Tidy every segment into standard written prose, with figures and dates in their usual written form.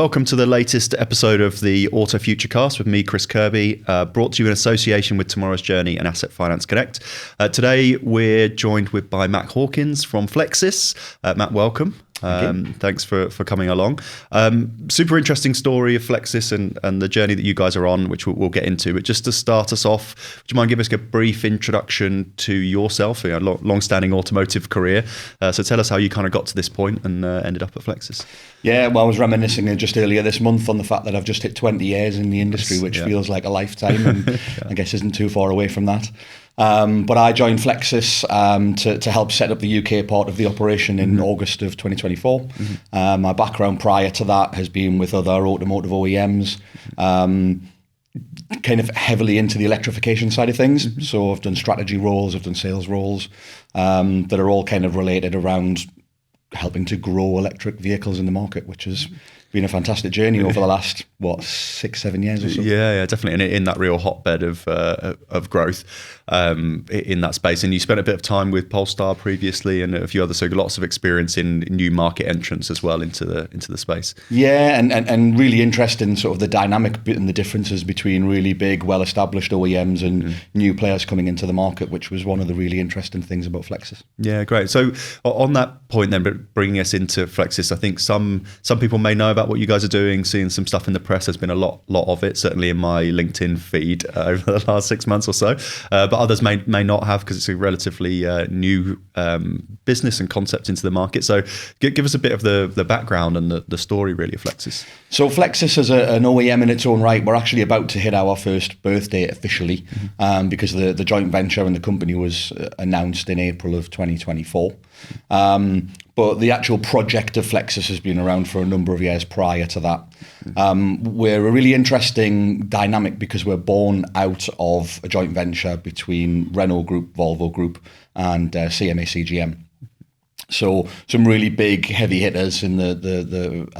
welcome to the latest episode of the Auto Futurecast with me, Chris Kirby, brought to you in association with Tomorrow's Journey and Asset Finance Connect. Today, we're joined by Matt Hawkins from Flexis. Matt, welcome. Thanks for coming along. Super interesting story of Flexis and the journey that you guys are on, which we'll get into. But just to start us off, would you mind giving us a brief introduction to yourself, long-standing automotive career? So tell us how you kind of got to this point and ended up at Flexis. Yeah, well, I was reminiscing just earlier this month on the fact that I've just hit 20 years in the industry, which feels like a lifetime, and I guess isn't too far away from that. But I joined Flexis to help set up the UK part of the operation in August of 2024. My background prior to that has been with other automotive OEMs, kind of heavily into the electrification side of things. So I've done strategy roles, I've done sales roles that are all kind of related around helping to grow electric vehicles in the market, which has been a fantastic journey over the last 6-7 years or so. Yeah, definitely, and in that real hotbed of growth in that space. And you spent a bit of time with Polestar previously, and a few others, so lots of experience in new market entrants as well into the space. Yeah, and really interested in sort of the dynamic and the differences between really big, well-established OEMs and new players coming into the market, which was one of the really interesting things about Flexis. Yeah, great. So on that point, then, but bringing us into Flexis, I think some people may know about what you guys are doing, seeing some stuff in the press. There's been a lot of it, certainly in my LinkedIn feed over the last 6 months or so. But others may not have, because it's a relatively new business and concept into the market. So give us a bit of the background and the story really of Flexis. So Flexis as an OEM in its own right, we're actually about to hit our first birthday officially, because the joint venture and the company was announced in April of 2024. But the actual project of Flexis has been around for a number of years prior to that. We're a really interesting dynamic because we're born out of a joint venture between Renault Group, Volvo Group, and CMA CGM. So some really big heavy hitters in the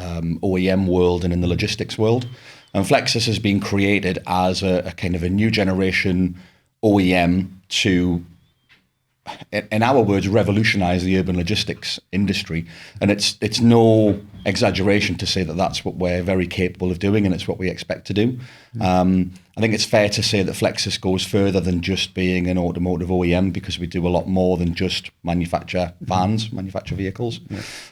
OEM world and in the logistics world. And Flexis has been created as a kind of a new generation OEM to, in our words, revolutionize the urban logistics industry. And it's no exaggeration to say that that's what we're very capable of doing, and it's what we expect to do. I think it's fair to say that Flexis goes further than just being an automotive OEM, because we do a lot more than just manufacture vans, manufacture vehicles.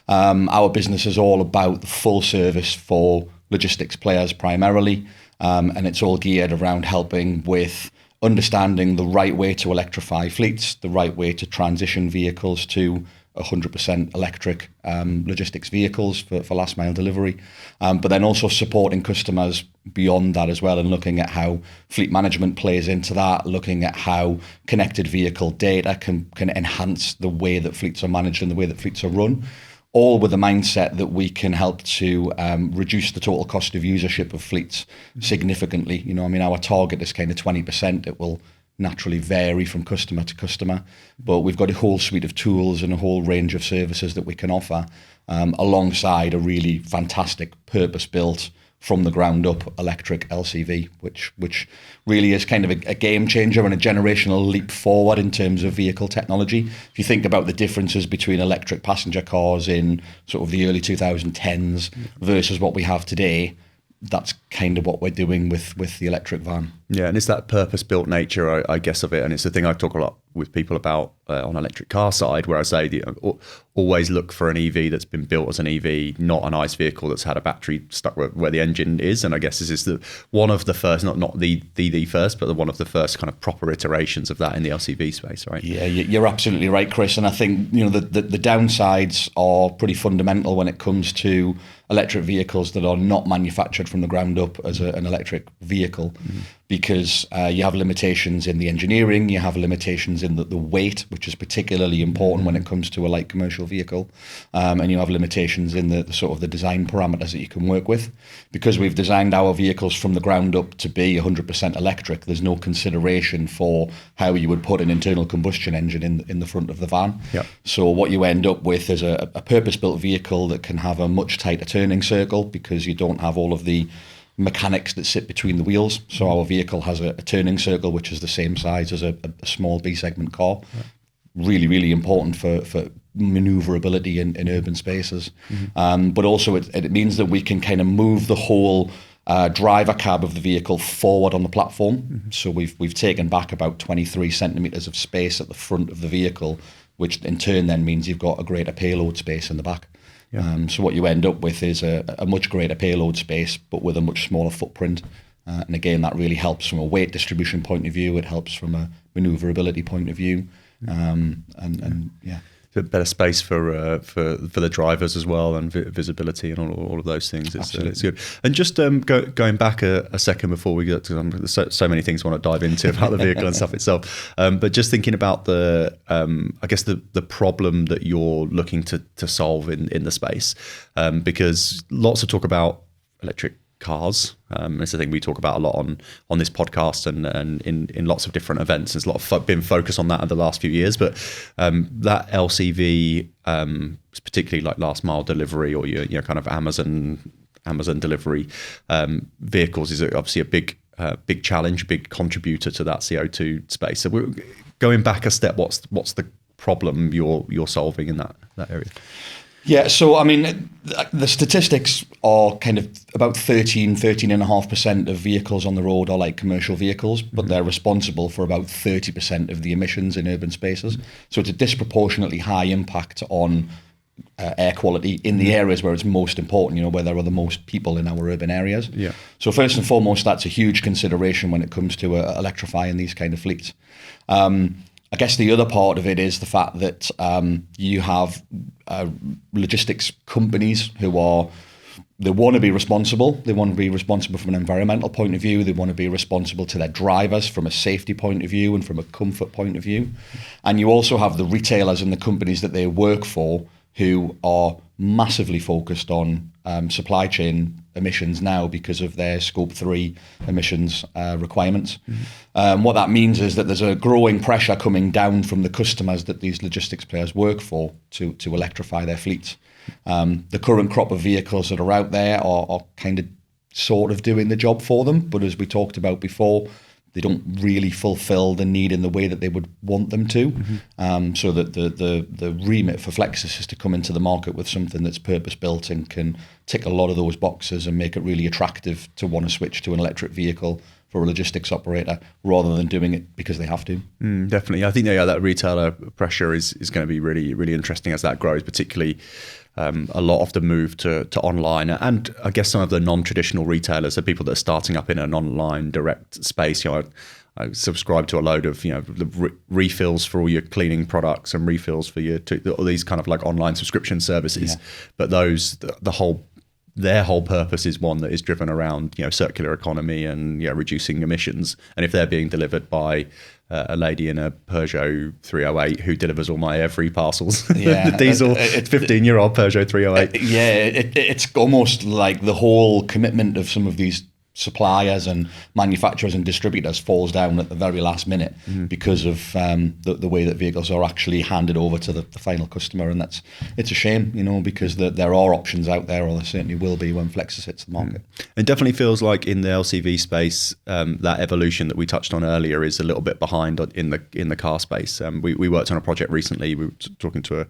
Our business is all about the full service for logistics players primarily, and it's all geared around helping with understanding the right way to electrify fleets, the right way to transition vehicles to 100% electric logistics vehicles for last mile delivery, but then also supporting customers beyond that as well, and looking at how fleet management plays into that, looking at how connected vehicle data can enhance the way that fleets are managed and the way that fleets are run, all with the mindset that we can help to reduce the total cost of usership of fleets significantly. Our target is kind of 20%. It will naturally vary from customer to customer, but we've got a whole suite of tools and a whole range of services that we can offer, alongside a really fantastic purpose-built, from the ground up electric LCV, which really is kind of a game changer and a generational leap forward in terms of vehicle technology. If you think about the differences between electric passenger cars in sort of the early 2010s versus what we have today, that's kind of what we're doing with the electric van. Yeah, and it's that purpose-built nature, I guess, of it. And it's the thing I talk a lot with people about on electric car side, where I say always look for an EV that's been built as an EV, not an ICE vehicle that's had a battery stuck where the engine is. And I guess this is one of the first, not the first, but one of the first kind of proper iterations of that in the LCV space, right? Yeah, you're absolutely right, Chris. And I think the downsides are pretty fundamental when it comes to electric vehicles that are not manufactured from the ground up as an electric vehicle, because you have limitations in the engineering, you have limitations in the weight, which is particularly important when it comes to a light commercial vehicle, and you have limitations in the sort of the design parameters that you can work with. Because we've designed our vehicles from the ground up to be 100% electric, there's no consideration for how you would put an internal combustion engine in the front of the van. Yep. So what you end up with is a purpose-built vehicle that can have a much tighter turning circle, because you don't have all of the mechanics that sit between the wheels. So our vehicle has a turning circle which is the same size as a small B segment car. really, really important for maneuverability in urban spaces. But also it means that we can kind of move the whole driver cab of the vehicle forward on the platform. So we've taken back about 23 centimeters of space at the front of the vehicle, which in turn then means you've got a greater payload space in the back. So what you end up with is a much greater payload space, but with a much smaller footprint. And again, that really helps from a weight distribution point of view. It helps from a maneuverability point of view. And yeah. Better space for the drivers as well, and visibility and all of those things. It's good. And just going back a second before we get to there's so many things I want to dive into about the vehicle and stuff itself. But just thinking about I guess the problem that you're looking to solve in the space, because lots of talk about electric cars. It's a thing we talk about a lot on this podcast and in lots of different events. There's a lot of been focused on that in the last few years, but that LCV, particularly like last mile delivery or your kind of Amazon delivery vehicles, is obviously a big challenge, big contributor to that CO2 space. So we're going back a step. What's the problem you're solving in that area? Yeah, so I mean, the statistics are kind of about 13.5% of vehicles on the road are like commercial vehicles, but they're responsible for about 30% of the emissions in urban spaces. So it's a disproportionately high impact on air quality in the areas where it's most important, where there are the most people in our urban areas. Yeah. So first and foremost, that's a huge consideration when it comes to electrifying these kind of fleets. I guess the other part of it is the fact that you have logistics companies who they want to be responsible. They want to be responsible from an environmental point of view. They want to be responsible to their drivers from a safety point of view and from a comfort point of view. And you also have the retailers and the companies that they work for who are massively focused on supply chain emissions now because of their scope 3 emissions requirements. What that means is that there's a growing pressure coming down from the customers that these logistics players work for to electrify their fleets. The current crop of vehicles that are out there are kind of sort of doing the job for them, but as we talked about before, they don't really fulfill the need in the way that they would want them to. So that the remit for Flexis is to come into the market with something that's purpose-built and can tick a lot of those boxes and make it really attractive to want to switch to an electric vehicle for a logistics operator rather than doing it because they have to. Definitely. I think that retailer pressure is going to be really, really interesting as that grows, particularly a lot of the move to online, and I guess some of the non-traditional retailers are people that are starting up in an online direct space. I subscribe to a load of the refills for all your cleaning products and refills for all these kind of like online subscription services. But their whole purpose is one that is driven around circular economy and reducing emissions. And if they're being delivered by a lady in a Peugeot 308 who delivers all my every parcels, the diesel 15-year-old Peugeot 308. It's almost like the whole commitment of some of these suppliers and manufacturers and distributors falls down at the very last minute because of the way that vehicles are actually handed over to the final customer, and it's a shame, because there are options out there, or there certainly will be when Flexis hits the market. It definitely feels like in the LCV space, that evolution that we touched on earlier is a little bit behind in the car space. We worked on a project recently. We were talking to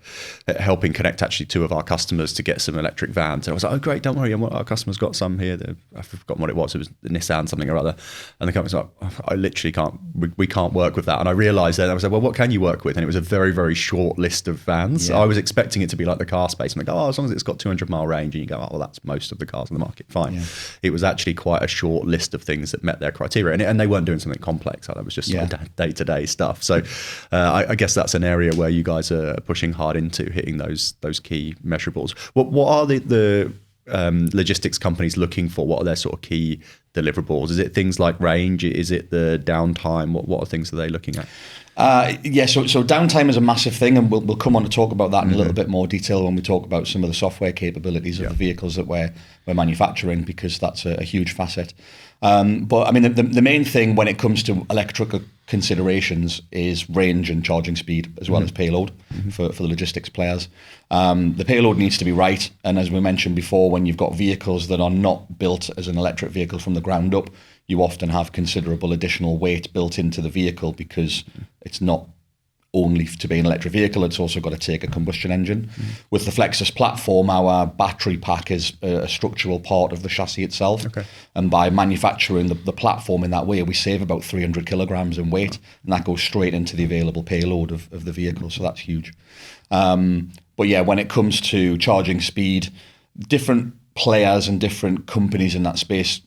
helping connect actually 2 of our customers to get some electric vans. And I was like, oh great, don't worry, our customers got some here. I've forgotten what it was. It was the Nissan something or other, and the company's like, I literally can't. We can't work with that. And I realised that I was like, well, what can you work with? And it was a very, very short list of vans. I was expecting it to be like the car space. I'm like, as long as it's got 200-mile range, and you go, well, that's most of the cars in the market. Fine. It was actually quite a short list of things that met their criteria, and they weren't doing something complex. That was just day-to-day stuff. So I guess that's an area where you guys are pushing hard into hitting those key measurables. What are the logistics companies looking for? What are their sort of key deliverables? Is it things like range? Is it the downtime? What are things are they looking at? So downtime is a massive thing, and we'll come on to talk about that in a little bit more detail when we talk about some of the software capabilities of the vehicles that we're manufacturing, because that's a huge facet. But I mean, the main thing when it comes to electrical considerations is range and charging speed, as well as payload for the logistics players. The payload needs to be right, and as we mentioned before, when you've got vehicles that are not built as an electric vehicle from the ground up, you often have considerable additional weight built into the vehicle because it's not only to be an electric vehicle, it's also got to take a combustion engine. With the Flexis platform, our battery pack is a structural part of the chassis itself. Okay. And by manufacturing the platform in that way, we save about 300 kilograms in weight, and that goes straight into the available payload of the vehicle. So that's huge. But yeah, when it comes to charging speed, different players and different companies in that space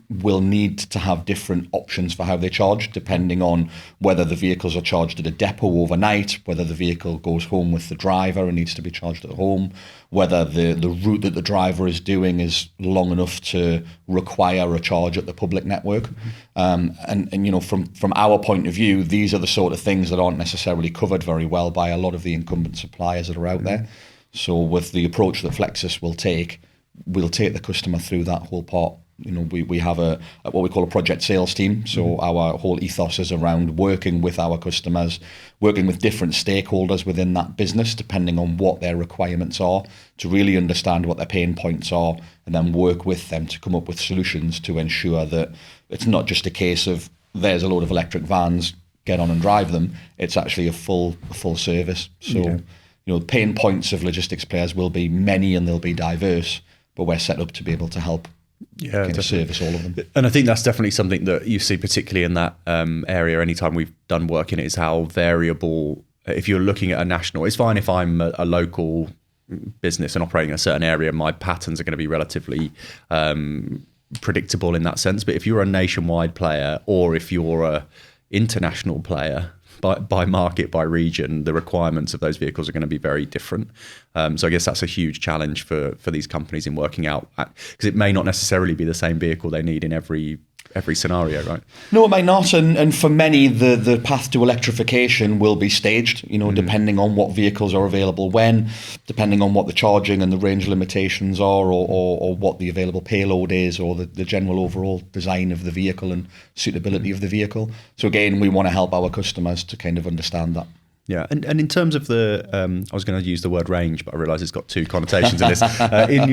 will need to have different options for how they charge, depending on whether the vehicles are charged at a depot overnight, whether the vehicle goes home with the driver and needs to be charged at home, whether the route that the driver is doing is long enough to require a charge at the public network. And you know, from our point of view, these are the sort of things that aren't necessarily covered very well by a lot of the incumbent suppliers that are out there. So with the approach that Flexis will take, we'll take the customer through that whole part. You know, we have what we call a project sales team. So our whole ethos is around working with our customers, working with different stakeholders within that business, depending on what their requirements are, to really understand what their pain points are, and then work with them to come up with solutions to ensure that it's not just a case of there's a load of electric vans, get on and drive them. It's actually a full service. So, you know, pain points of logistics players will be many and they'll be diverse, but we're set up to be able to help service all of them. And I think that's definitely something that you see, particularly in that area, anytime we've done work in it, is how variable, if you're looking at a national, it's fine if I'm a local business and operating in a certain area, my patterns are going to be relatively predictable in that sense. But if you're a nationwide player, or if you're a international player, by market, by region, the requirements of those vehicles are going to be very different. So I guess that's a huge challenge for these companies in working out, because it may not necessarily be the same vehicle they need in every scenario, right? No, it might not. And for many, the path to electrification will be staged, you know, depending on what vehicles are available when, depending on what the charging and the range limitations are, or what the available payload is, or the general overall design of the vehicle and suitability of the vehicle. So again, we want to help our customers to kind of understand that. Yeah, and in terms of the, I was going to use the word range, but I realise it's got two connotations in this. In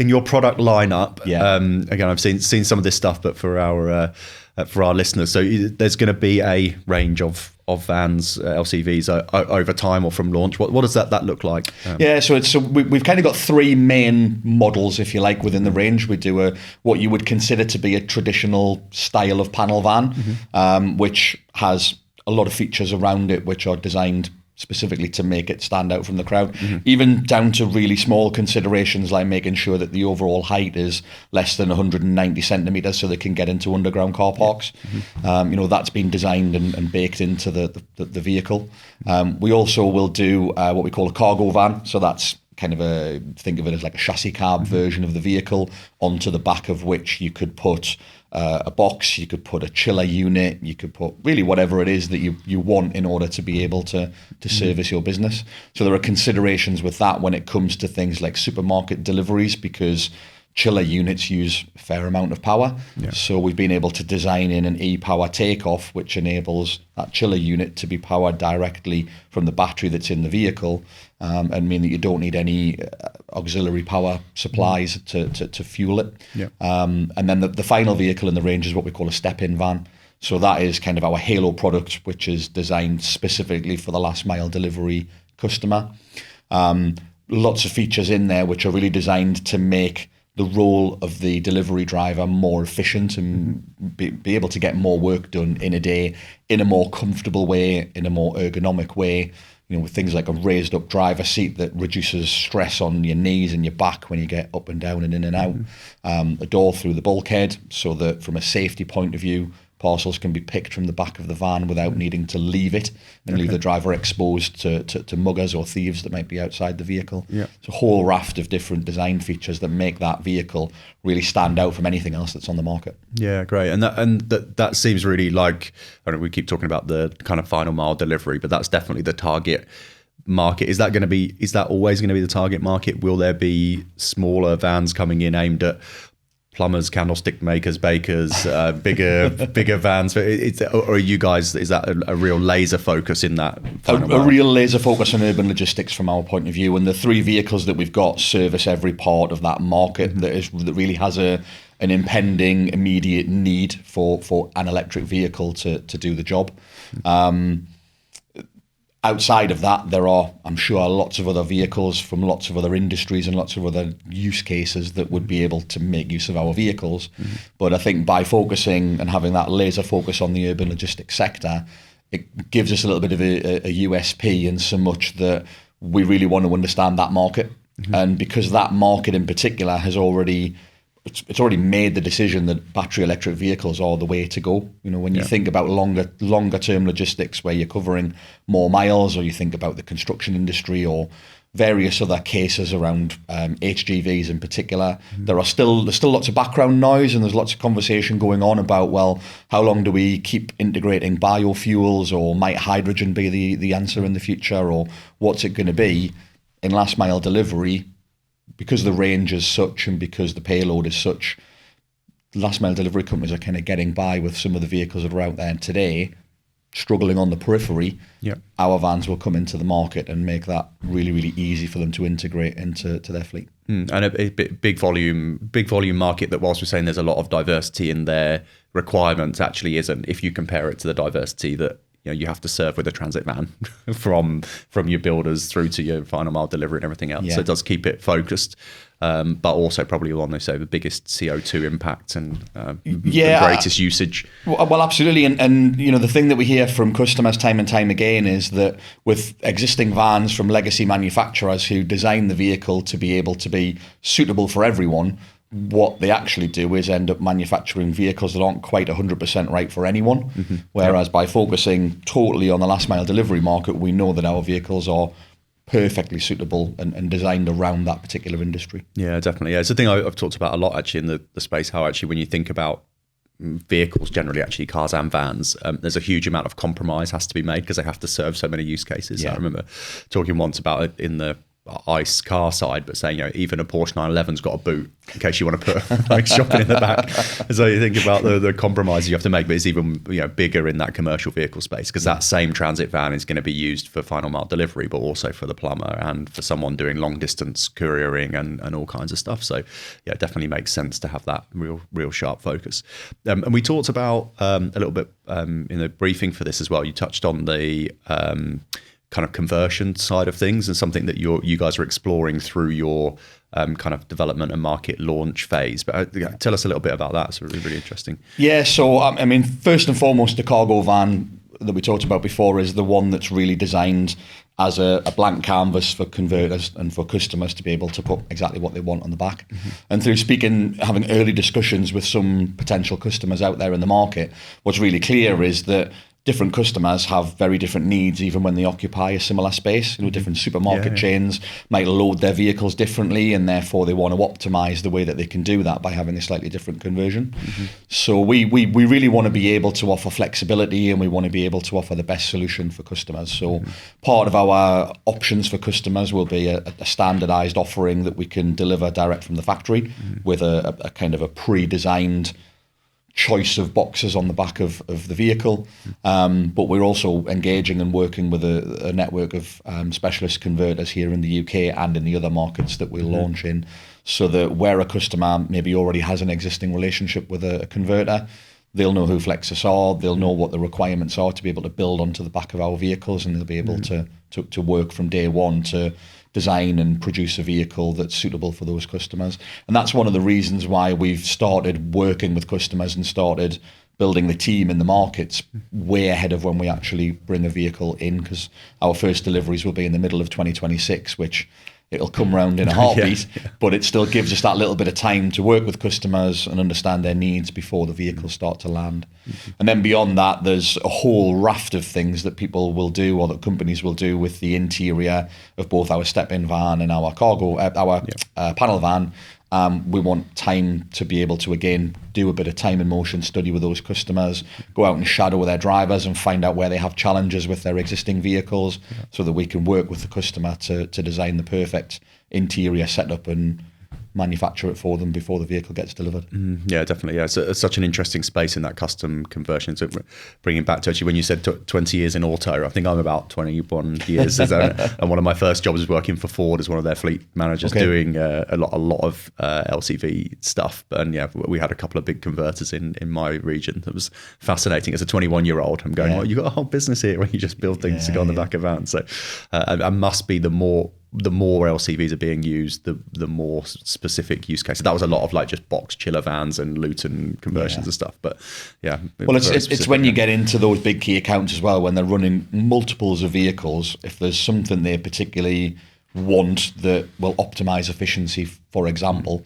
your product lineup, again, I've seen some of this stuff, but for our listeners, so there's going to be a range of vans, LCVs over time or from launch. What does that look like? So we've kind of got three main models, if you like, within the range. We do what you would consider to be a traditional style of panel van, which has a lot of features around it which are designed specifically to make it stand out from the crowd, even down to really small considerations like making sure that the overall height is less than 190 centimetres so they can get into underground car parks. You know, that's been designed and baked into the vehicle. We also will do what we call a cargo van. So that's kind of think of it as like a chassis cab version of the vehicle, onto the back of which you could put a box, you could put a chiller unit, you could put really whatever it is that you want in order to be able to service your business. So there are considerations with that when it comes to things like supermarket deliveries, because chiller units use a fair amount of power. So we've been able to design in an e-power takeoff, which enables that chiller unit to be powered directly from the battery that's in the vehicle, and mean that you don't need any auxiliary power supplies to fuel it. And then the final vehicle in the range is what we call a step-in van. So that is kind of our halo product, which is designed specifically for the last mile delivery customer. Lots of features in there which are really designed to make the role of the delivery driver more efficient and be able to get more work done in a day in a more comfortable way, in a more ergonomic way. You know, with things like a raised up driver seat that reduces stress on your knees and your back when you get up and down and in and out. A door through the bulkhead, so that from a safety point of view, parcels can be picked from the back of the van without needing to leave it and leave the driver exposed to muggers or thieves that might be outside the vehicle. It's a whole raft of different design features that make that vehicle really stand out from anything else that's on the market. Yeah, great. And that seems really like, I don't know, we keep talking about the kind of final mile delivery, but that's definitely the target market. Is that always going to be the target market? Will there be smaller vans coming in aimed at plumbers, candlestick makers, bakers, bigger vans? Or are you guys, is that a real laser focus in that? A real laser focus on urban logistics from our point of view, and the three vehicles that we've got service every part of that market that really has an impending immediate need for an electric vehicle to do the job. Outside of that, there are, I'm sure, lots of other vehicles from lots of other industries and lots of other use cases that would be able to make use of our vehicles. But I think by focusing and having that laser focus on the urban logistics sector, it gives us a little bit of a USP in so much that we really want to understand that market. And because that market in particular has already made the decision that battery electric vehicles are the way to go. You know, when you think about longer term logistics where you're covering more miles, or you think about the construction industry or various other cases around HGVs in particular, there's still lots of background noise, and there's lots of conversation going on about, well, how long do we keep integrating biofuels, or might hydrogen be the answer in the future, or what's it going to be in last mile delivery? Because the range is such and because the payload is such, last mile delivery companies are kind of getting by with some of the vehicles that are out there today, struggling on the periphery. Our vans will come into the market and make that really, really easy for them to integrate into their fleet. And a big volume market that, whilst we're saying there's a lot of diversity in their requirements, actually isn't, if you compare it to the diversity that you have to serve with a transit van from your builders through to your final mile delivery and everything else. So it does keep it focused, but also probably one, they say, the biggest CO2 impact and the greatest usage. Well, absolutely. And the thing that we hear from customers time and time again is that with existing vans from legacy manufacturers who design the vehicle to be able to be suitable for everyone, what they actually do is end up manufacturing vehicles that aren't quite 100% right for anyone. Whereas by focusing totally on the last mile delivery market, we know that our vehicles are perfectly suitable and designed around that particular industry. Yeah, definitely. Yeah, it's a thing I've talked about a lot actually in the space, how actually when you think about vehicles generally, actually cars and vans, there's a huge amount of compromise has to be made because they have to serve so many use cases. I remember talking once about it in the ICE car side, but saying, even a Porsche 911's got a boot in case you want to put like shopping in the back. So you think about the compromises you have to make, but it's even bigger in that commercial vehicle space, because that same transit van is going to be used for final mile delivery, but also for the plumber and for someone doing long distance couriering and all kinds of stuff. So it definitely makes sense to have that real sharp focus. And we talked about a little bit in the briefing for this as well. You touched on the kind of conversion side of things, and something that you guys are exploring through your kind of development and market launch phase. But tell us a little bit about that. It's really, really interesting. Yeah, so I mean, first and foremost, the cargo van that we talked about before is the one that's really designed as a blank canvas for converters and for customers to be able to put exactly what they want on the back. And through having early discussions with some potential customers out there in the market, what's really clear is that different customers have very different needs, even when they occupy a similar space. Different supermarket chains might load their vehicles differently, and therefore they want to optimize the way that they can do that by having a slightly different conversion. So we really want to be able to offer flexibility, and we want to be able to offer the best solution for customers. So part of our options for customers will be a standardized offering that we can deliver direct from the factory with a kind of a pre-designed choice of boxes on the back of the vehicle, but we're also engaging and working with a network of specialist converters here in the UK and in the other markets that we'll launch in, so that where a customer maybe already has an existing relationship with a converter, they'll know who Flexis are, they'll know what the requirements are to be able to build onto the back of our vehicles, and they'll be able to work from day one to design and produce a vehicle that's suitable for those customers. And that's one of the reasons why we've started working with customers and started building the team in the markets way ahead of when we actually bring a vehicle in, because our first deliveries will be in the middle of 2026, which it'll come round in a heartbeat, but it still gives us that little bit of time to work with customers and understand their needs before the vehicles start to land. And then beyond that, there's a whole raft of things that people will do, or that companies will do, with the interior of both our step-in van and our cargo, panel van. We want time to be able to, again, do a bit of time and motion study with those customers, go out and shadow their drivers and find out where they have challenges with their existing vehicles, so that we can work with the customer to design the perfect interior setup and manufacture it for them before the vehicle gets delivered. Yeah, definitely. Yeah, it's such an interesting space in that custom conversion. So bringing back to actually when you said 20 years in auto, I think I'm about 21 years. And one of my first jobs was working for Ford as one of their fleet managers, doing a lot of LCV stuff. And yeah, we had a couple of big converters in my region. That was fascinating. As a 21-year-old, I'm going, well, you've got a whole business here where you just build things to go on the back of vans. So it must be the more LCVs are being used, the more specific use cases. That was a lot of like just box chiller vans and Luton conversions and stuff. But yeah, well, it's when you get into those big key accounts as well, when they're running multiples of vehicles. If there's something they particularly want that will optimize efficiency, for example,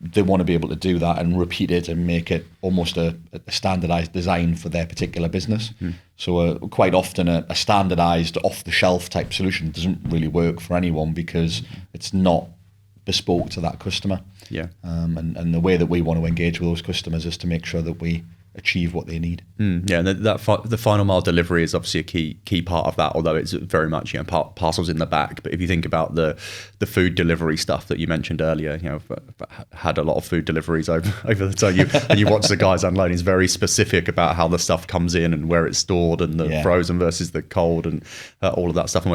they want to be able to do that and repeat it and make it almost a standardized design for their particular business. So quite often a standardized off-the-shelf type solution doesn't really work for anyone because it's not bespoke to that customer. And the way that we want to engage with those customers is to make sure that we achieve what they need. Yeah, and the final mile delivery is obviously a key part of that, although it's very much parcels in the back. But if you think about the food delivery stuff that you mentioned earlier, had a lot of food deliveries over the time. And you watch the guys unloading. It's very specific about how the stuff comes in and where it's stored and the frozen versus the cold and all of that stuff.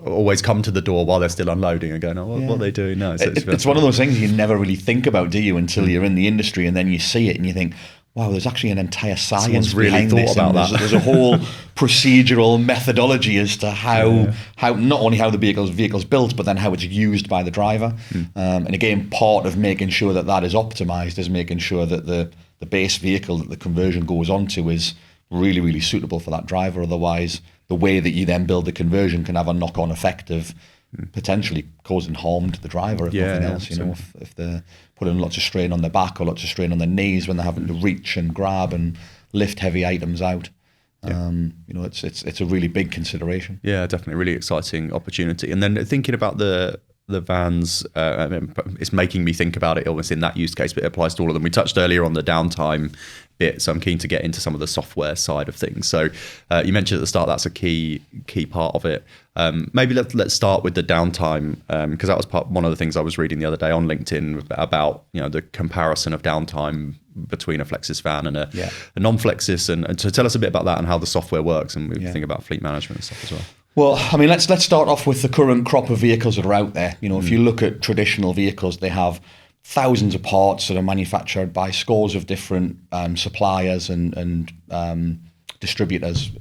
Always come to the door while they're still unloading and going, what are they doing now? It's one of those things you never really think about, do you, until you're in the industry and then you see it and you think, wow, there's actually an entire science behind this. There's a whole procedural methodology as to how not only how the vehicle's built, but then how it's used by the driver. And again, part of making sure that is optimized is making sure that the base vehicle that the conversion goes onto is really, really suitable for that driver. Otherwise, the way that you then build the conversion can have a knock-on effect of potentially causing harm to the driver, if nothing else. If they're putting lots of strain on their back or lots of strain on their knees when they're having to reach and grab and lift heavy items out. It's a really big consideration. Yeah, definitely, really exciting opportunity. And then thinking about the vans, it's making me think about it almost in that use case, but it applies to all of them. We touched earlier on the downtime bit, so I'm keen to get into some of the software side of things. So you mentioned at the start that's a key part of it. Maybe let's start with the downtime, because that was one of the things I was reading the other day on LinkedIn about the comparison of downtime between a Flexis van and a non-Flexis, and to tell us a bit about that and how the software works, and we think about fleet management and stuff as well. Well, I mean, let's start off with the current crop of vehicles that are out there. If you look at traditional vehicles, they have thousands of parts that are manufactured by scores of different suppliers and distributors,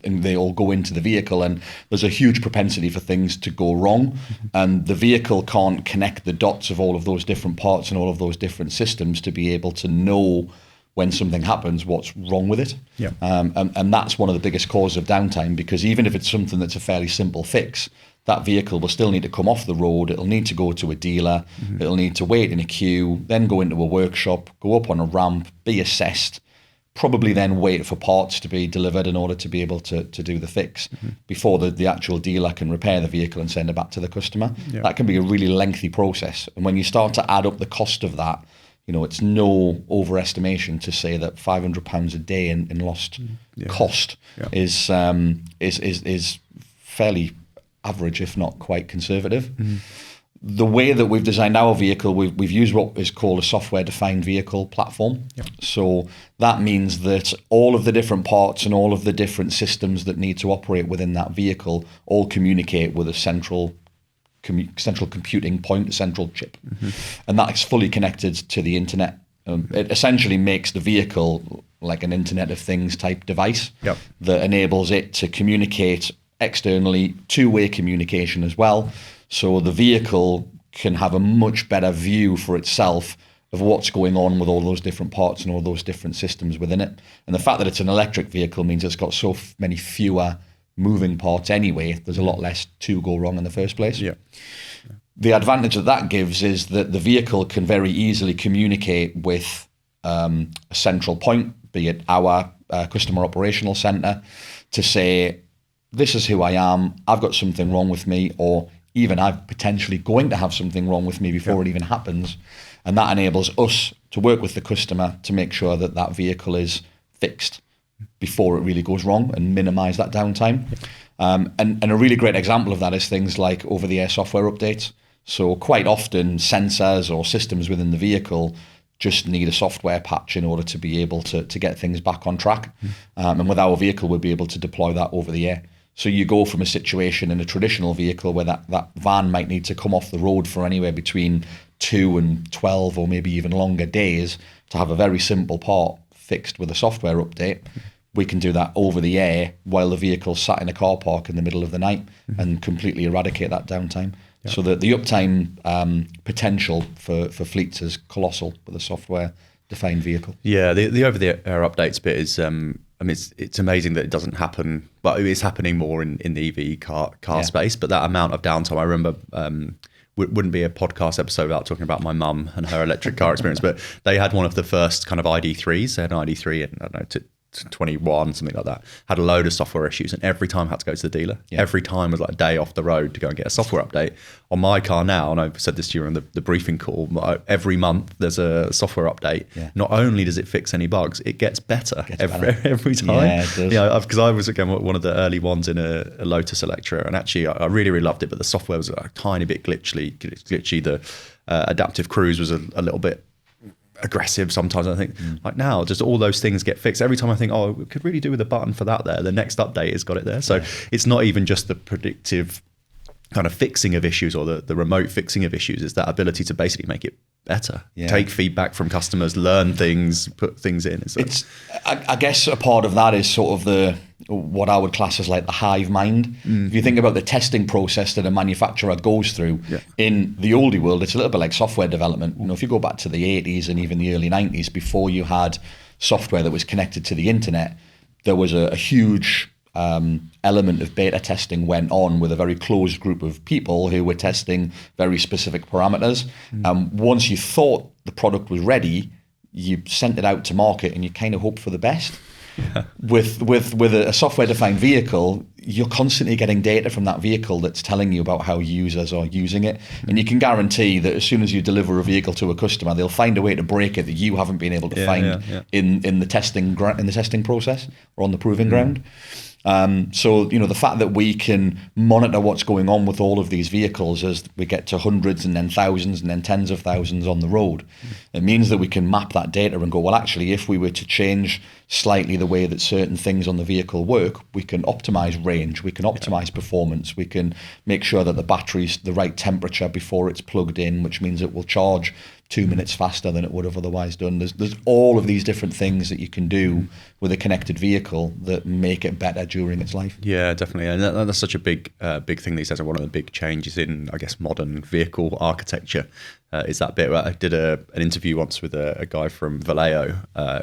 and they all go into the vehicle, and there's a huge propensity for things to go wrong, and the vehicle can't connect the dots of all of those different parts and all of those different systems to be able to know when something happens, what's wrong with it. And that's one of the biggest causes of downtime, because even if it's something that's a fairly simple fix, that vehicle will still need to come off the road, it'll need to go to a dealer, it'll need to wait in a queue, then go into a workshop, go up on a ramp, be assessed, probably then wait for parts to be delivered in order to be able to do the fix before the actual dealer can repair the vehicle and send it back to the customer. That can be a really lengthy process. And when you start to add up the cost of that, it's no overestimation to say that £500 a day in lost cost is fairly average, if not quite conservative. The way that we've designed our vehicle, we've used what is called a software-defined vehicle platform. So that means that all of the different parts and all of the different systems that need to operate within that vehicle all communicate with a central computing point, a central chip. And that is fully connected to the internet. It essentially makes the vehicle like an Internet of Things type device that enables it to communicate externally, two-way communication as well. So the vehicle can have a much better view for itself of what's going on with all those different parts and all those different systems within it. And the fact that it's an electric vehicle means it's got so many fewer moving parts anyway, there's a lot less to go wrong in the first place. The advantage that gives is that the vehicle can very easily communicate with a central point, be it our customer operational center, to say, this is who I am, I've got something wrong with me, or even I'm potentially going to have something wrong with me before it even happens. And that enables us to work with the customer to make sure that that vehicle is fixed before it really goes wrong and minimize that downtime. And a really great example of that is things like over-the-air software updates. So quite often sensors or systems within the vehicle just need a software patch in order to be able to get things back on track. And with our vehicle, we'll be able to deploy that over the air. So you go from a situation in a traditional vehicle where that van might need to come off the road for anywhere between 2 and 12 or maybe even longer days to have a very simple part fixed with a software update. We can do that over the air while the vehicle's sat in a car park in the middle of the night and completely eradicate that downtime. So that the uptime potential for fleets is colossal with a software-defined vehicle. Yeah, the over-the-air updates bit is, I mean, it's amazing that it doesn't happen, but it's happening more in the EV car space. But that amount of downtime, I remember, wouldn't be a podcast episode without talking about my mum and her electric car experience. But they had one of the first kind of ID3s. They had an ID3 in, I don't know, 21, something like that, had a load of software issues, and every time I had to go to the dealer. Every time was like a day off the road to go and get a software update. On my car now, and I've said this to you on the briefing call, every month there's a software update. Not only does it fix any bugs, it gets better every time. Yeah, it does. Because I was, again, one of the early ones in a Lotus Electra, and actually I really, really loved it, but the software was a tiny bit glitchy. The adaptive cruise was a little bit aggressive sometimes. I think like now just all those things get fixed. Every time I think, oh, we could really do with a button for that there, the next update has got it there. So it's not even just the predictive kind of fixing of issues or the remote fixing of issues. It's that ability to basically make it better, take feedback from customers, learn things, put things in. I guess a part of that is sort of what I would class as like the hive mind. If you think about the testing process that a manufacturer goes through in the oldie world, it's a little bit like software development. You know, if you go back to the 80s and even the early 90s, before you had software that was connected to the internet, there was a huge element of beta testing went on with a very closed group of people who were testing very specific parameters. Once you thought the product was ready, you sent it out to market and you kind of hoped for the best. With a software-defined vehicle, you're constantly getting data from that vehicle that's telling you about how users are using it, and you can guarantee that as soon as you deliver a vehicle to a customer, they'll find a way to break it that you haven't been able to find in the testing process or on the proving ground. So, you know, the fact that we can monitor what's going on with all of these vehicles as we get to hundreds and then thousands and then tens of thousands on the road, it means that we can map that data and go, well, actually, if we were to change slightly the way that certain things on the vehicle work, we can optimize range, we can optimize performance, we can make sure that the battery's the right temperature before it's plugged in, which means it will charge 2 minutes faster than it would have otherwise done. There's all of these different things that you can do with a connected vehicle that make it better during its life. Yeah, definitely. And that's such a big thing these days. One of the big changes in, I guess, modern vehicle architecture is that bit. I did an interview once with a guy from Vallejo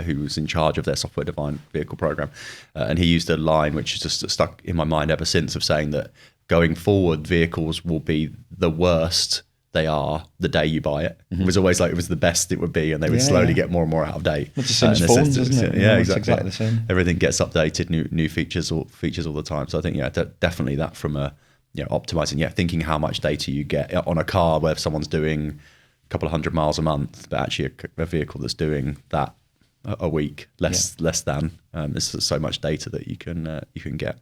who was in charge of their software-defined vehicle program. And he used a line which is just stuck in my mind ever since, of saying that going forward, vehicles will be the worst they are the day you buy it. It was always like it was the best it would be, and they would slowly get more and more out of date. It's the same as phones, isn't it? Yeah, exactly. It's exactly the same. Everything gets updated, new features all the time. So I think definitely that from optimizing, thinking how much data you get on a car where someone's doing a couple of 100 miles a month, but actually a vehicle that's doing that a week less than. There's so much data that you can get,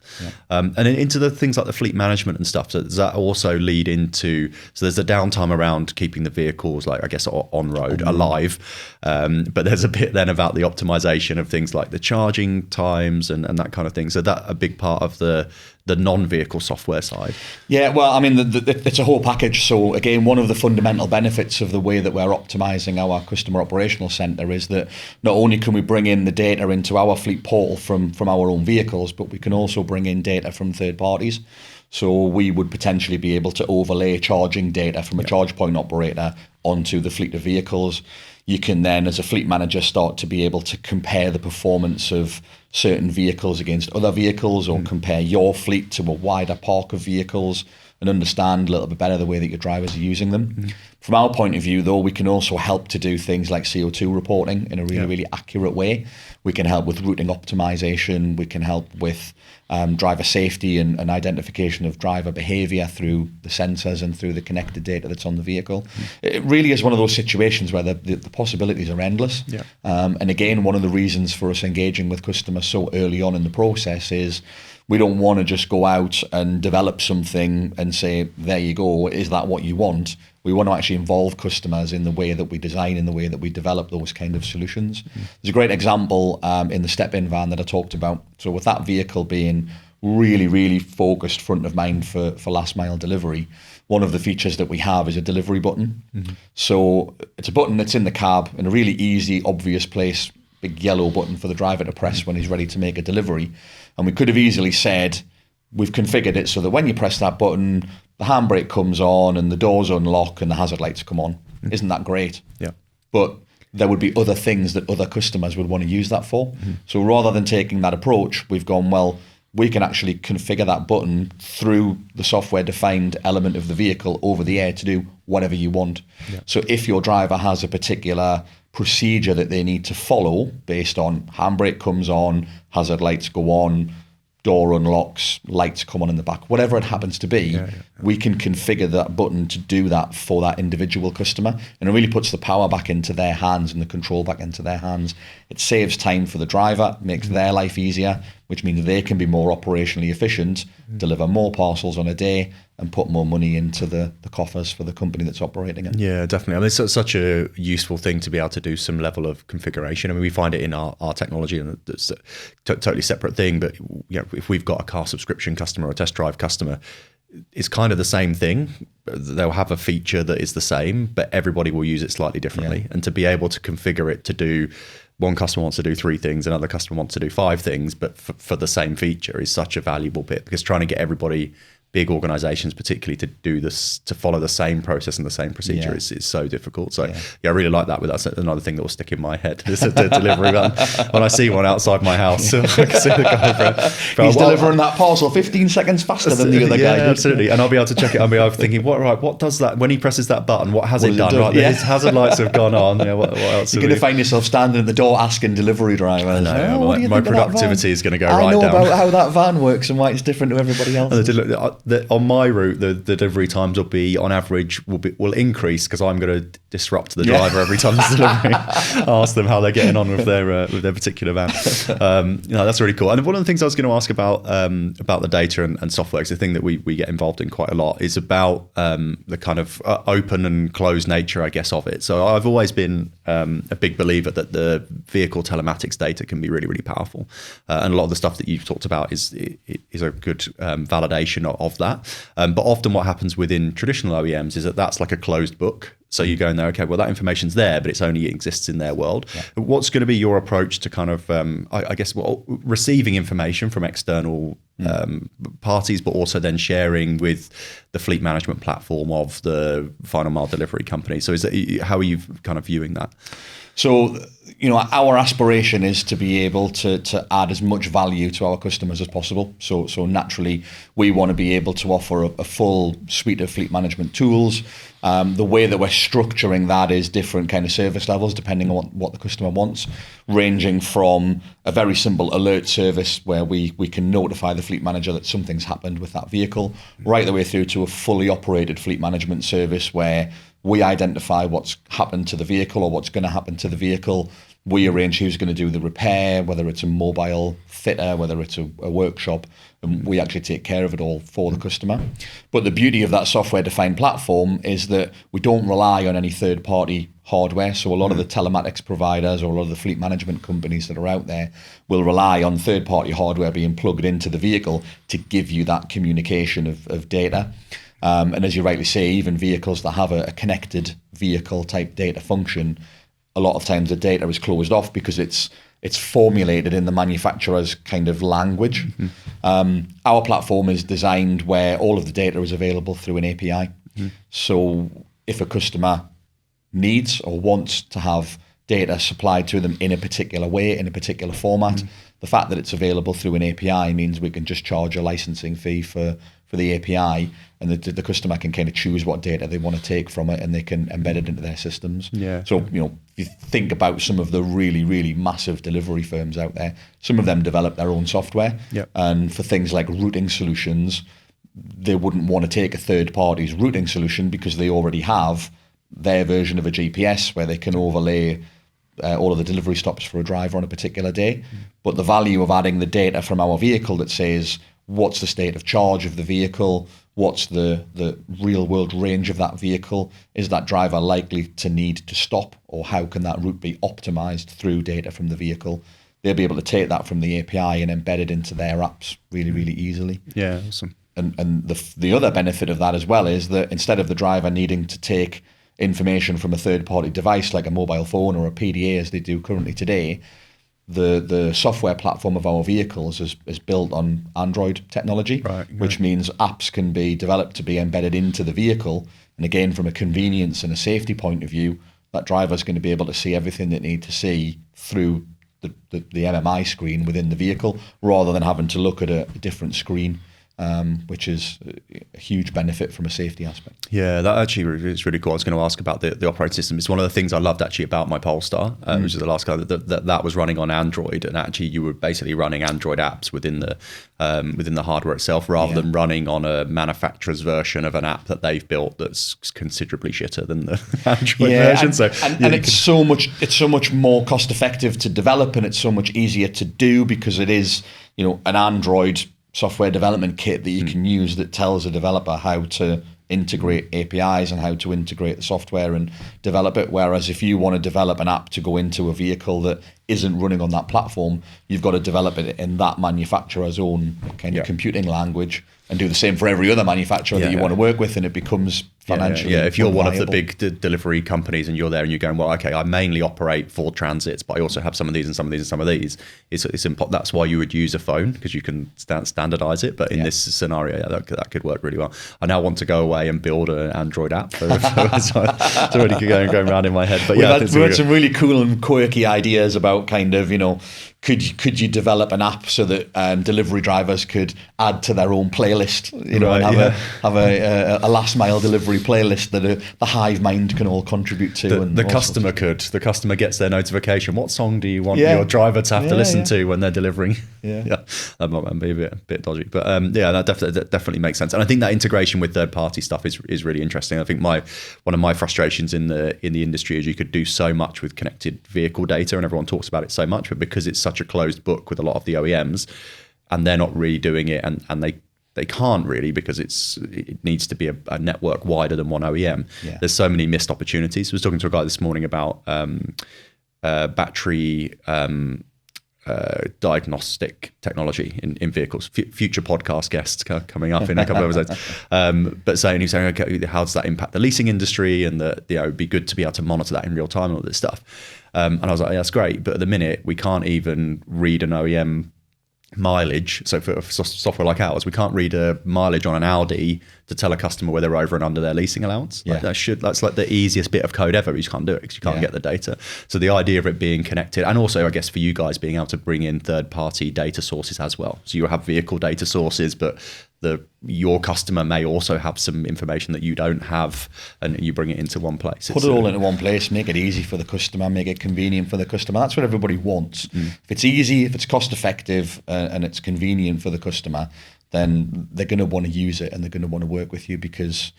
and then into the things like the fleet management and stuff. So does that also lead into? So there's a downtime around keeping the vehicles, like I guess on road, alive, but there's a bit then about the optimization of things like the charging times and that kind of thing. So that a big part of the non-vehicle software side. Yeah, well, I mean, it's a whole package. So again, one of the fundamental benefits of the way that we're optimizing our customer operational center is that not only can we bring in the data into our fleet portal from our own vehicles, but we can also bring in data from third parties. So we would potentially be able to overlay charging data from a charge point operator onto the fleet of vehicles. You can then, as a fleet manager, start to be able to compare the performance of certain vehicles against other vehicles, or compare your fleet to a wider park of vehicles and understand a little bit better the way that your drivers are using them. From our point of view, though, we can also help to do things like CO2 reporting in a really, really accurate way. We can help with routing optimization. We can help with driver safety and identification of driver behavior through the sensors and through the connected data that's on the vehicle. It really is one of those situations where the possibilities are endless. Yeah. And again, one of the reasons for us engaging with customers so early on in the process is we don't want to just go out and develop something and say, there you go, is that what you want? We want to actually involve customers in the way that we design, in the way that we develop those kind of solutions. There's a great example in the step-in van that I talked about. So with that vehicle being really, really focused front of mind for last mile delivery, one of the features that we have is a delivery button. So it's a button that's in the cab in a really easy, obvious place, big yellow button for the driver to press when he's ready to make a delivery. And we could have easily said, we've configured it so that when you press that button, the handbrake comes on and the doors unlock and the hazard lights come on. Isn't that great? Yeah. But there would be other things that other customers would want to use that for. So rather than taking that approach, we've gone, well, we can actually configure that button through the software-defined element of the vehicle over the air to do whatever you want. Yeah. So if your driver has a particular procedure that they need to follow based on handbrake comes on, hazard lights go on, door unlocks, lights come on in the back, whatever it happens to be, we can configure that button to do that for that individual customer. And it really puts the power back into their hands and the control back into their hands. It saves time for the driver, makes their life easier, which means they can be more operationally efficient, deliver more parcels on a day, and put more money into the coffers for the company that's operating it. Yeah, definitely. I mean, it's such a useful thing to be able to do some level of configuration. I mean, we find it in our technology, and it's a totally separate thing. But if we've got a car subscription customer or a test drive customer, it's kind of the same thing. They'll have a feature that is the same, but everybody will use it slightly differently. And to be able to configure it to do, one customer wants to do 3 things, another customer wants to do 5 things, but for the same feature is such a valuable bit, because trying to get everybody, big organizations particularly, to do this, to follow the same process and the same procedure is so difficult. So I really like that. But that's another thing that will stick in my head. Is the delivery van. When I see one outside my house, I can see the guy. He's delivering that parcel 15 seconds faster than the other guy. Yeah, absolutely. And I'll be able to check it. I'll be thinking, what does that, when he presses that button, what has it done? Right, his hazard lights have gone on. Yeah, what else? You're going to find yourself standing at the door asking delivery drivers. My productivity is going to go right down. I know about how that van works and why it's different to everybody else. On my route, the delivery times will be, on average, will increase, because I'm going to disrupt the driver every time there's delivery. Ask them how they're getting on with their particular van. That's really cool. And one of the things I was going to ask about the data and software, because the thing that we get involved in quite a lot is about the kind of open and closed nature, I guess, of it. So I've always been a big believer that the vehicle telematics data can be really, really powerful, and a lot of the stuff that you've talked about is a good validation of that. But often what happens within traditional OEMs is that that's like a closed book. So you go in there, okay, well, that information's there, but it's only exists in their world. Yeah. What's going to be your approach to kind of, I guess, receiving information from external parties, but also then sharing with the fleet management platform of the final mile delivery company? So how are you kind of viewing that? So, our aspiration is to be able to add as much value to our customers as possible. So naturally, we want to be able to offer a full suite of fleet management tools. The way that we're structuring that is different kind of service levels depending on what the customer wants, ranging from a very simple alert service where we can notify the fleet manager that something's happened with that vehicle, right the way through to a fully operated fleet management service where we identify what's happened to the vehicle or what's going to happen to the vehicle. We arrange who's going to do the repair, whether it's a mobile fitter, whether it's a workshop, and we actually take care of it all for the customer. But the beauty of that software-defined platform is that we don't rely on any third-party hardware. So a lot of the telematics providers or a lot of the fleet management companies that are out there will rely on third-party hardware being plugged into the vehicle to give you that communication of data. And as you rightly say, even vehicles that have a connected vehicle type data function, a lot of times the data is closed off because it's formulated in the manufacturer's kind of language. Our platform is designed where all of the data is available through an API. So if a customer needs or wants to have data supplied to them in a particular way, in a particular format, the fact that it's available through an API means we can just charge a licensing fee for for the API, and the customer can kind of choose what data they want to take from it, and they can embed it into their systems. Yeah. So, you know, if you think about some of the really, really massive delivery firms out there, some of them develop their own software. Yep. And for things like routing solutions, they wouldn't want to take a third party's routing solution because they already have their version of a GPS where they can overlay all of the delivery stops for a driver on a particular day. But the value of adding the data from our vehicle that says what's the state of charge of the vehicle, what's the real world range of that vehicle, is that driver likely to need to stop, or how can that route be optimized through data from the vehicle? They'll be able to take that from the API and embed it into their apps really, really easily. Yeah, awesome. And the other benefit of that as well is that instead of the driver needing to take information from a third-party device like a mobile phone or a PDA as they do currently today, the software platform of our vehicles is built on Android technology, which means apps can be developed to be embedded into the vehicle. And again, from a convenience and a safety point of view, that driver's going to be able to see everything they need to see through the MMI screen within the vehicle, rather than having to look at a different screen. Which is a huge benefit from a safety aspect. Yeah, that actually is really cool. I was going to ask about the operating system. It's one of the things I loved actually about my Polestar, which is the last car that was running on Android, and actually you were basically running Android apps within the hardware itself, rather than running on a manufacturer's version of an app that they've built that's considerably shitter than the Android version. And it's so much more cost effective to develop, and it's so much easier to do because it is, you know, an Android software development kit that you can use that tells a developer how to integrate APIs and how to integrate the software and develop it. Whereas if you want to develop an app to go into a vehicle that isn't running on that platform, you've got to develop it in that manufacturer's own kind of computing language, and do the same for every other manufacturer that you want to work with, and it becomes financially if you're one of the unviable. big delivery companies and you're there and you're going, well, okay, I mainly operate Ford Transits, but I also have some of these and some of these and some of these. That's why you would use a phone, because you can standardize it. But in this scenario, that could work really well. I now want to go away and build an Android app. It's already going around in my head. But we've had some really cool and quirky ideas about kind of, you know, could you develop an app so that delivery drivers could add to their own playlist, you know, and have a last mile delivery playlist that the hive mind can all contribute to. The customer gets their notification. What song do you want your driver to have to listen to when they're delivering? That might be a bit dodgy, but that definitely makes sense. And I think that integration with third party stuff is really interesting. I think one of my frustrations in the industry is you could do so much with connected vehicle data, and everyone talks about it so much, but because it's such a closed book with a lot of the OEMs, and they're not really doing it, and they can't really, because it needs to be a network wider than one OEM. There's so many missed opportunities. I was talking to a guy this morning about battery diagnostic technology in vehicles. Future podcast guests coming up in a couple of episodes. But he's saying, okay, how does that impact the leasing industry? And that, you know, it'd be good to be able to monitor that in real time and all this stuff. And I was like, yeah, that's great. But at the minute, we can't even read an OEM mileage. So for software like ours, we can't read a mileage on an Audi to tell a customer whether they're over and under their leasing allowance. That's like the easiest bit of code ever. You just can't do it because you can't get the data. So the idea of it being connected, and also I guess for you guys being able to bring in third party data sources as well. So you have vehicle data sources, but your customer may also have some information that you don't have, and you bring it into one place. Put it all into one place, make it easy for the customer, make it convenient for the customer. That's what everybody wants. If it's easy, if it's cost effective, and it's convenient for the customer, then they're going to want to use it and they're going to want to work with you, because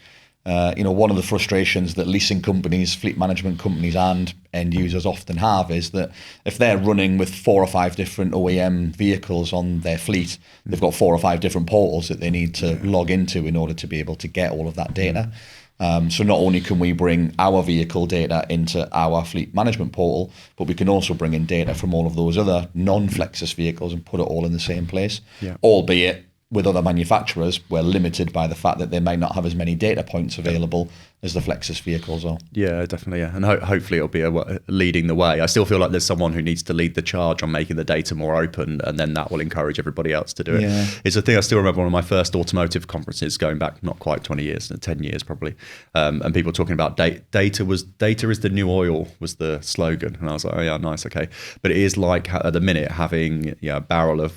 one of the frustrations that leasing companies, fleet management companies and end users often have is that if they're running with 4 or 5 different OEM vehicles on their fleet, they've got 4 or 5 different portals that they need to log into in order to be able to get all of that data. So not only can we bring our vehicle data into our fleet management portal, but we can also bring in data from all of those other non-Flexis vehicles and put it all in the same place, albeit with other manufacturers, we're limited by the fact that they might not have as many data points available as the Flexis vehicles are. Yeah, definitely. Yeah. And hopefully it'll be leading the way. I still feel like there's someone who needs to lead the charge on making the data more open, and then that will encourage everybody else to do it. It's a thing I still remember one of my first automotive conferences going back not quite 20 years, 10 years probably. And people talking about data is the new oil was the slogan. And I was like, oh yeah, nice, okay. But it is like at the minute having a barrel of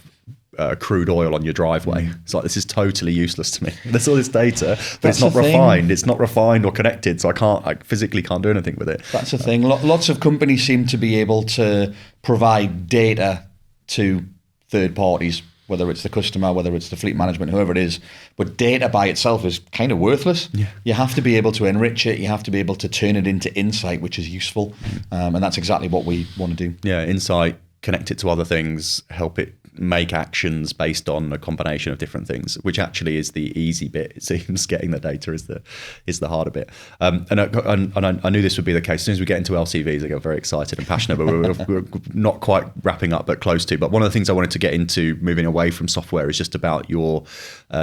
crude oil on your driveway. It's like, this is totally useless to me. There's all this data, but it's not the thing. refined. It's not refined or connected, so I physically can't do anything with it. That's the thing. Lots of companies seem to be able to provide data to third parties, whether it's the customer, whether it's the fleet management, whoever it is. But data by itself is kind of worthless. Yeah. You have to be able to enrich it. You have to be able to turn it into insight, which is useful. And that's exactly what we want to do. Yeah, insight, connect it to other things, help it make actions based on a combination of different things, which actually is the easy bit. It seems getting the data is the harder bit. And I knew this would be the case. As soon as we get into LCVs, I get very excited and passionate, but we're not quite wrapping up, but close to. But one of the things I wanted to get into moving away from software is just about your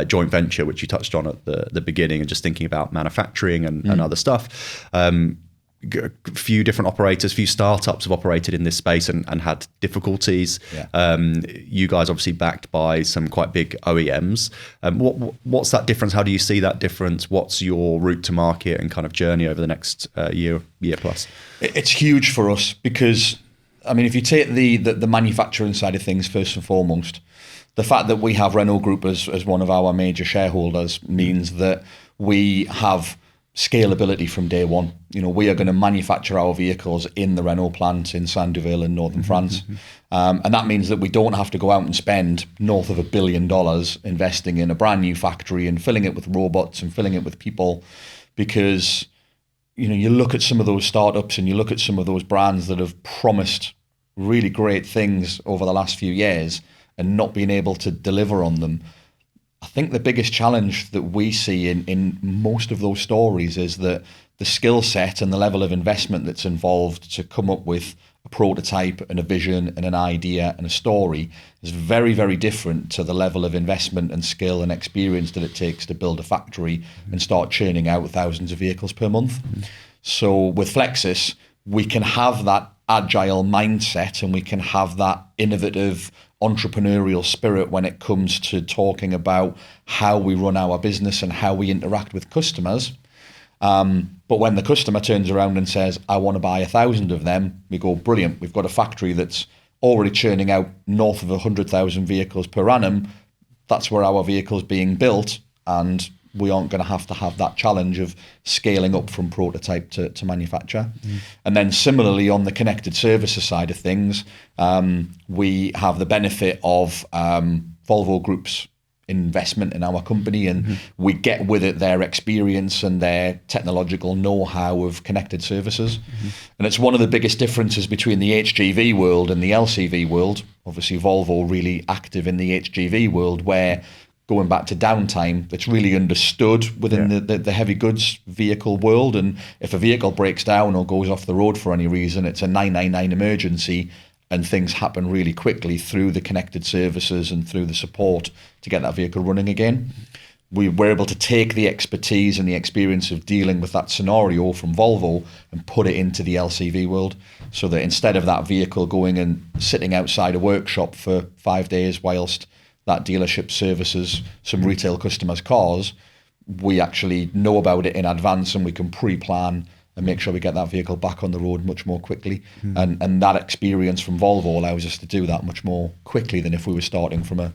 joint venture, which you touched on at the beginning, and just thinking about manufacturing and other stuff. Few different operators, few startups have operated in this space and had difficulties. Yeah. You guys obviously backed by some quite big OEMs. What's that difference? How do you see that difference? What's your route to market and kind of journey over the next year plus? It's huge for us because, I mean, if you take the manufacturing side of things first and foremost, the fact that we have Renault Group as one of our major shareholders means that we have scalability from day one. You know, we are going to manufacture our vehicles in the Renault plant in Saint-Duville in northern France. And that means that we don't have to go out and spend north of $1 billion investing in a brand new factory and filling it with robots and filling it with people, because, you know, you look at some of those startups and you look at some of those brands that have promised really great things over the last few years and not been able to deliver on them. I think the biggest challenge that we see in most of those stories is that the skill set and the level of investment that's involved to come up with a prototype and a vision and an idea and a story is very, very different to the level of investment and skill and experience that it takes to build a factory and start churning out thousands of vehicles per month. So with Flexis, we can have that agile mindset and we can have that innovative entrepreneurial spirit when it comes to talking about how we run our business and how we interact with customers. But when the customer turns around and says, I want to buy 1,000 of them, we go, brilliant. We've got a factory that's already churning out north of 100,000 vehicles per annum. That's where our vehicle's being built, and we aren't going to have that challenge of scaling up from prototype to manufacture. And then similarly on the connected services side of things, we have the benefit of Volvo Group's investment in our company, and we get with it their experience and their technological know-how of connected services. And it's one of the biggest differences between the HGV world and the LCV world. Obviously Volvo really active in the HGV world, where going back to downtime, it's really understood within the heavy goods vehicle world. And if a vehicle breaks down or goes off the road for any reason, it's a 999 emergency, and things happen really quickly through the connected services and through the support to get that vehicle running again. We were able to take the expertise and the experience of dealing with that scenario from Volvo and put it into the LCV world, so that instead of that vehicle going and sitting outside a workshop for 5 days whilst that dealership services some retail customers' cars, we actually know about it in advance and we can pre-plan and make sure we get that vehicle back on the road much more quickly. And that experience from Volvo allows us to do that much more quickly than if we were starting from a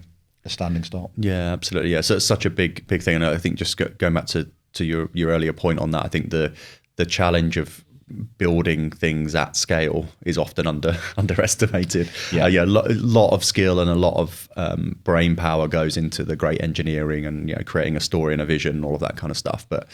standing start. Yeah, absolutely. Yeah, so it's such a big thing. And I think just going back to your earlier point on that, I think the challenge of building things at scale is often underestimated. A lot of skill and a lot of brain power goes into the great engineering and, you know, creating a story and a vision, all of that kind of stuff. But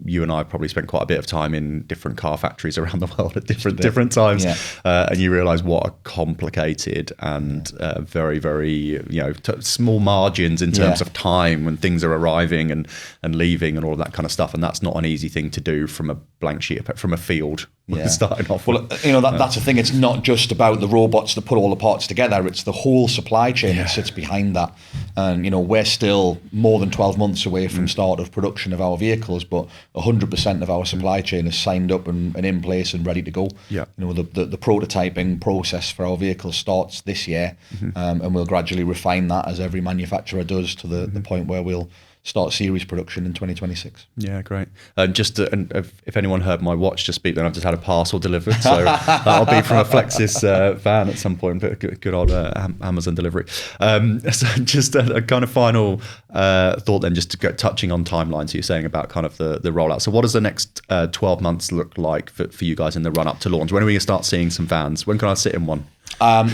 you and I probably spent quite a bit of time in different car factories around the world at different times, and you realise what a complicated and very, very, you know, small margins in terms of time when things are arriving and leaving and all of that kind of stuff. And that's not an easy thing to do from a blank sheet, from a field starting off. Well, you know, that's the thing. It's not just about the robots that put all the parts together. It's the whole supply chain that sits behind that. And, you know, we're still more than 12 months away from start of production of our vehicles, but 100% of our supply chain is signed up and in place and ready to go. You know, the prototyping process for our vehicles starts this year, and we'll gradually refine that as every manufacturer does to the point where we'll start series production in 2026. Yeah, great. And if anyone heard my watch just beep, then I've just had a parcel delivered. So that'll be from a Flexis van at some point, but good old Amazon delivery. So just a kind of final thought then, just to go touching on timelines. You're saying about kind of the rollout. So what does the next 12 months look like for you guys in the run up to launch? When are we going to start seeing some vans? When can I sit in one?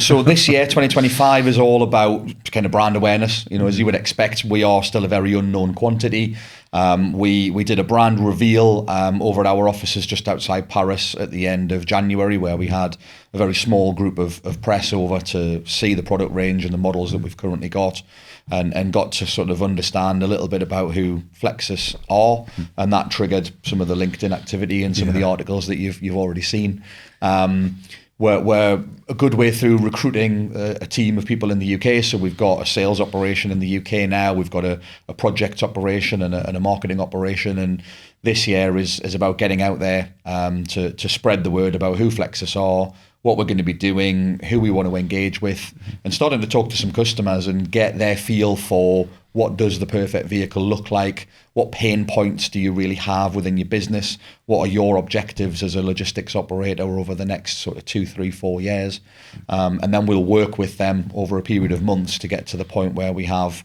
So this year, 2025, is all about kind of brand awareness. As you would expect, we are still a very unknown quantity. We did a brand reveal over at our offices just outside Paris at the end of January, where we had a very small group of press over to see the product range and the models that we've currently got, and got to sort of understand a little bit about who Flexis are, and that triggered some of the LinkedIn activity and some of the articles that you've already seen. We're a good way through recruiting a team of people in the UK. So we've got a sales operation in the UK now. We've got a project operation and a marketing operation. And this year is about getting out there to spread the word about who Flexis are, what we're going to be doing, who we want to engage with, and starting to talk to some customers and get their feel for what does the perfect vehicle look like, what pain points do you really have within your business, what are your objectives as a logistics operator over the next sort of 2, 3, 4 years, and then we'll work with them over a period of months to get to the point where we have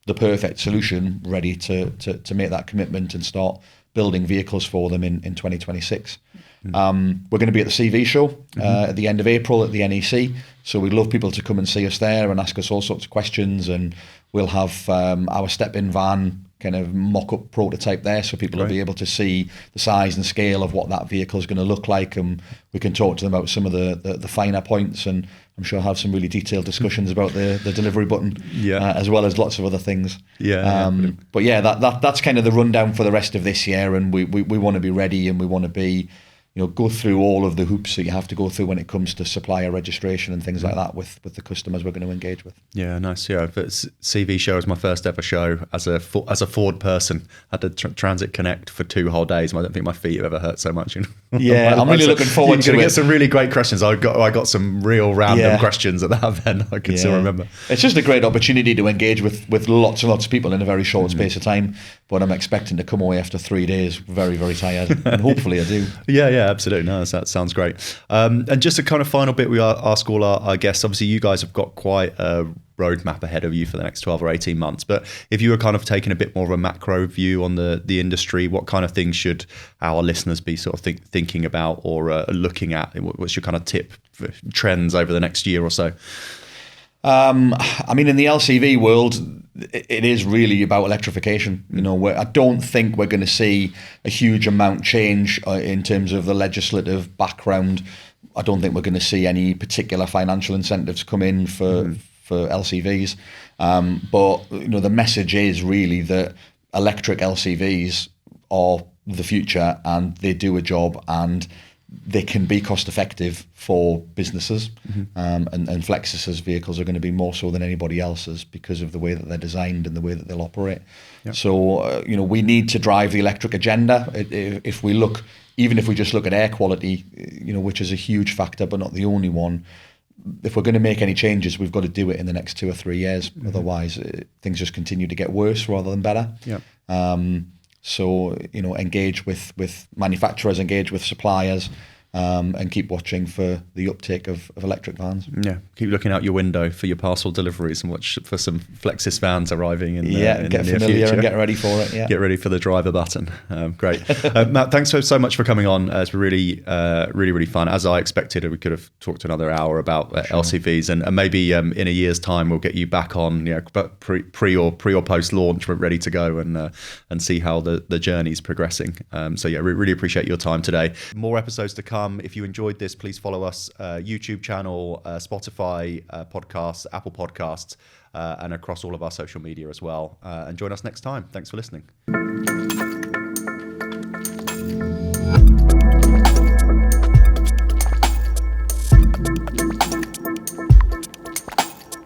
the perfect solution ready to make that commitment and start building vehicles for them in 2026. We're going to be at the CV show at the end of April at the NEC, so we'd love people to come and see us there and ask us all sorts of questions, and we'll have our step-in van kind of mock-up prototype there, so people will be able to see the size and scale of what that vehicle is going to look like, and we can talk to them about some of the finer points, and I'm sure have some really detailed discussions about the delivery button, as well as lots of other things. But yeah, that's kind of the rundown for the rest of this year, and we want to be ready, and we want to be, go through all of the hoops that you have to go through when it comes to supplier registration and things like that with the customers we're going to engage with. Yeah, nice. Yeah, but CV show was my first ever show as a Ford person. I had to Transit Connect for 2 whole days. I don't think my feet have ever hurt so much. Yeah, I'm really looking forward to it. Get some really great questions. I got some real random questions at that event. I can still remember. It's just a great opportunity to engage with lots and lots of people in a very short space of time. But I'm expecting to come away after 3 days very, very tired, and hopefully I do. Yeah, absolutely. No, that sounds great. And just a kind of final bit, we ask all our guests. Obviously, you guys have got quite a roadmap ahead of you for the next 12 or 18 months. But if you were kind of taking a bit more of a macro view on the industry, what kind of things should our listeners be sort of thinking about or looking at? What's your kind of tip for trends over the next year or so? I mean, in the LCV world, it is really about electrification. I don't think we're going to see a huge amount change in terms of the legislative background. I don't think we're going to see any particular financial incentives come in for LCVs. But the message is really that electric LCVs are the future, and they do a job, and they can be cost effective for businesses, and Flexis's vehicles are going to be more so than anybody else's because of the way that they're designed and the way that they'll operate. So we need to drive the electric agenda. If we just look at air quality, which is a huge factor but not the only one, if we're going to make any changes, we've got to do it in the next 2 or 3 years. Otherwise things just continue to get worse rather than better. So, engage with manufacturers, engage with suppliers, and keep watching for the uptake of electric vans. Yeah, keep looking out your window for your parcel deliveries and watch for some Flexis vans arriving in get the near familiar future. And get ready for it. Yeah, get ready for the driver button. Great, Matt. Thanks so much for coming on. It's really, really fun. As I expected, we could have talked another hour about LCVs, and maybe in a year's time we'll get you back on, pre or post launch, we're ready to go and see how the journey's progressing. So yeah, really appreciate your time today. More episodes to come. If you enjoyed this, please follow us YouTube channel, Spotify podcasts, Apple Podcasts, and across all of our social media as well. And join us next time. Thanks for listening.